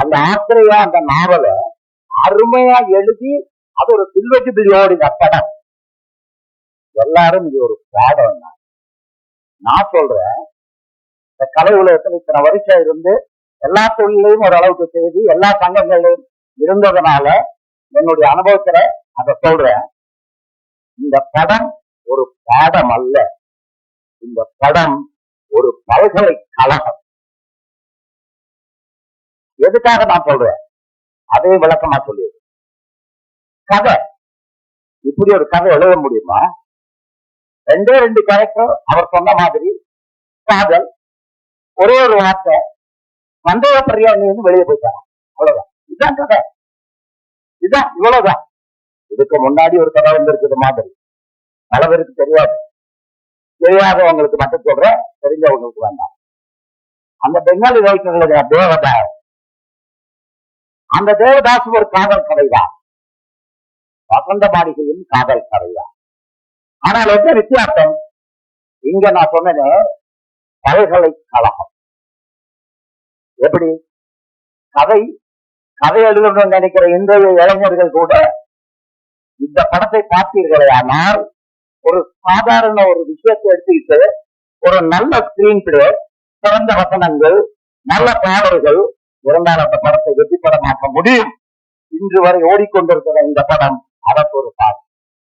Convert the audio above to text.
அந்த ஆத்திரையா அந்த நாவலை அருமையா எழுதி அது ஒரு சில்வெட்டு ஓடின படம். எல்லாரும் இது ஒரு பாடம். நான் சொல்றேன், இந்த கலை உலகத்துல இத்தனை வருஷம் இருந்து எல்லா தொழிலையும் ஓரளவுக்கு செய்து எல்லா சங்கங்களையும் இருந்ததுனால என்னுடைய அனுபவத்துல அதை சொல்றேன். இந்த படம் ஒரு பாடம் அல்ல, இந்த படம் ஒரு பல்கலைக்கழகம். எதுக்காக நான் சொல்றேன் அதே விளக்கமா சொல்லி, கதை இப்படி ஒரு கதை எழுத முடியுமா? ரெண்டே ரெண்டு கேரக்டர், அவர் சொன்ன மாதிரி காதல், ஒரே ஒரு வார்த்தை சந்தேகப்படுறியா நீ வந்து வெளியே போயிட்டாங்க, அவ்வளவுதான். இதுதான் கதை, இதுதான், இவ்வளவுதான். இதுக்கு முன்னாடி ஒரு கதை வந்திருக்குது மாதிரி பல பேருக்கு தெரியாது, தெரியாதவங்களுக்கு மட்டும் சொல்றேன், தெரிஞ்சவங்களுக்கு வேண்டாம். அந்த பெங்காலி ரைட்டர்களுடைய தேவதாஸ், அந்த தேவதாஸ் ஒரு காதல் கதைதான், வசந்த மாளிகையும் காதல் கதைதான். ஆனால் என்ன வித்தியாசம்? இங்க நான் சொன்னேன் பல்கலைக்கழகம். எப்படி கதை எழுதணும்னு நினைக்கிற இன்றைய இளைஞர்கள் கூட இந்த படத்தை பார்த்தீர்களே, ஆனால் ஒரு சாதாரண ஒரு விஷயத்தை எடுத்துக்கிட்டு ஒரு நல்ல ஸ்கிரீன் பிளே, சிறந்த வசனங்கள், நல்ல பாடல்கள் இருந்தால் அந்த படத்தை வெற்றி படமாக்க முடியும். இன்று வரை ஓடிக்கொண்டிருக்கிற இந்த படம் அதற்கு ஒரு பாடம்.